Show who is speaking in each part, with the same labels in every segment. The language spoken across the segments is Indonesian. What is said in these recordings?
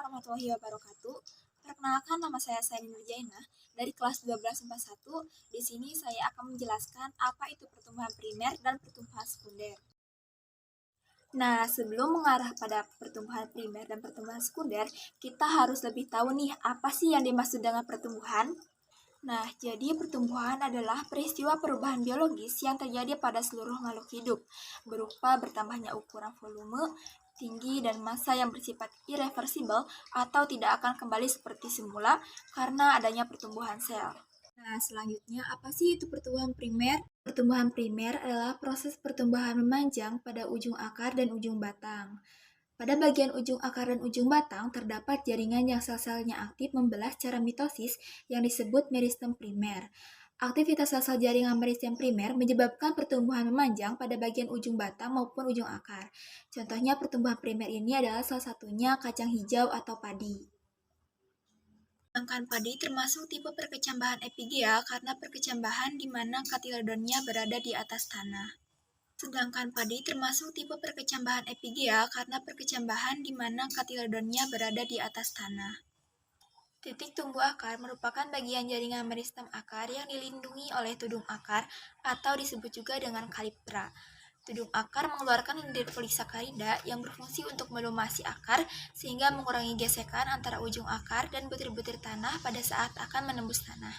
Speaker 1: warahmatullahi wabarakatuh. Perkenalkan, nama saya Saini Nurjainah dari kelas 1241. Di sini saya akan menjelaskan apa itu pertumbuhan primer dan pertumbuhan sekunder. Nah, sebelum mengarah pada pertumbuhan primer dan pertumbuhan sekunder, kita harus lebih tahu nih apa sih yang dimaksud dengan pertumbuhan. Nah, jadi pertumbuhan adalah peristiwa perubahan biologis yang terjadi pada seluruh makhluk hidup, berupa bertambahnya ukuran volume, tinggi, dan massa yang bersifat irreversibel atau tidak akan kembali seperti semula karena adanya pertumbuhan sel. Nah, selanjutnya apa sih itu pertumbuhan primer? Pertumbuhan primer adalah proses pertumbuhan memanjang pada ujung akar dan ujung batang. Pada bagian ujung akar dan ujung batang terdapat jaringan yang sel-selnya aktif membelah secara mitosis yang disebut meristem primer. Aktivitas sel-sel jaringan meristem primer menyebabkan pertumbuhan memanjang pada bagian ujung batang maupun ujung akar. Contohnya pertumbuhan primer ini adalah salah satunya kacang hijau atau padi. Sedangkan padi termasuk tipe perkecambahan epigea karena perkecambahan di mana katiledonnya berada di atas tanah. Sedangkan padi termasuk tipe perkecambahan epigea karena perkecambahan di mana katiledonnya berada di atas tanah. Titik tumbuh akar merupakan bagian jaringan meristem akar yang dilindungi oleh tudung akar atau disebut juga dengan kaliptra. Tudung akar mengeluarkan lendir polisakarida yang berfungsi untuk melumasi akar sehingga mengurangi gesekan antara ujung akar dan butir-butir tanah pada saat akan menembus tanah.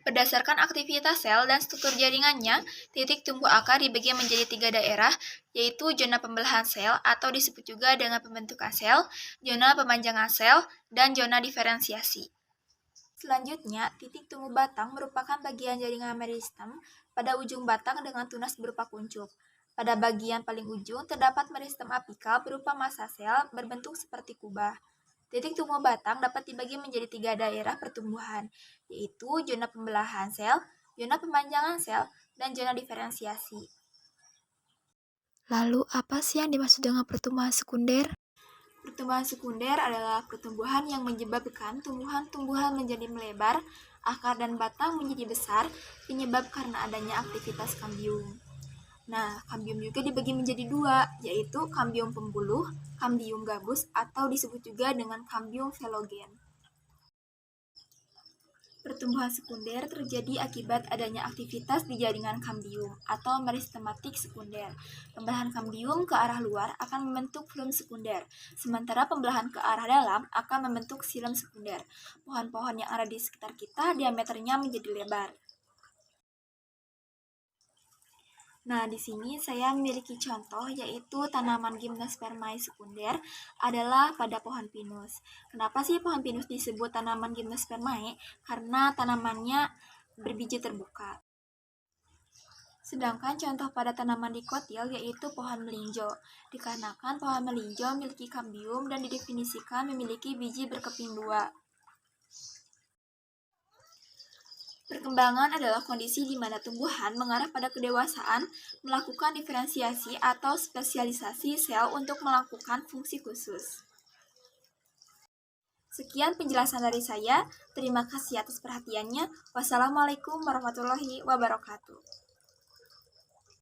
Speaker 1: Berdasarkan aktivitas sel dan struktur jaringannya, titik tumbuh akar dibagi menjadi 3 daerah, yaitu zona pembelahan sel atau disebut juga dengan pembentukan sel, zona pemanjangan sel, dan zona diferensiasi. Selanjutnya, titik tumbuh batang merupakan bagian jaringan meristem pada ujung batang dengan tunas berupa kuncup. Pada bagian paling ujung terdapat meristem apikal berupa massa sel berbentuk seperti kubah. Titik tumbuh batang dapat dibagi menjadi 3 daerah pertumbuhan, yaitu zona pembelahan sel, zona pemanjangan sel, dan zona diferensiasi. Lalu, apa sih yang dimaksud dengan pertumbuhan sekunder? Pertumbuhan sekunder adalah pertumbuhan yang menyebabkan tumbuhan-tumbuhan menjadi melebar, akar dan batang menjadi besar, penyebab karena adanya aktivitas kambium. Nah, kambium juga dibagi menjadi 2, yaitu kambium pembuluh, kambium gabus, atau disebut juga dengan kambium velogen. Pertumbuhan sekunder terjadi akibat adanya aktivitas di jaringan kambium atau meristematik sekunder. Pembelahan kambium ke arah luar akan membentuk filum sekunder, sementara pembelahan ke arah dalam akan membentuk silem sekunder. Pohon-pohon yang ada di sekitar kita diameternya menjadi lebar. Nah, di sini saya memiliki contoh yaitu tanaman Gymnospermae sekunder adalah pada pohon pinus. Kenapa sih pohon pinus disebut tanaman Gymnospermae? Karena tanamannya berbiji terbuka. Sedangkan contoh pada tanaman dikotil yaitu pohon melinjo. Dikarenakan pohon melinjo memiliki kambium dan didefinisikan memiliki biji berkeping 2. Perkembangan adalah kondisi di mana tumbuhan mengarah pada kedewasaan, melakukan diferensiasi atau spesialisasi sel untuk melakukan fungsi khusus. Sekian penjelasan dari saya. Terima kasih atas perhatiannya. Wassalamualaikum warahmatullahi wabarakatuh.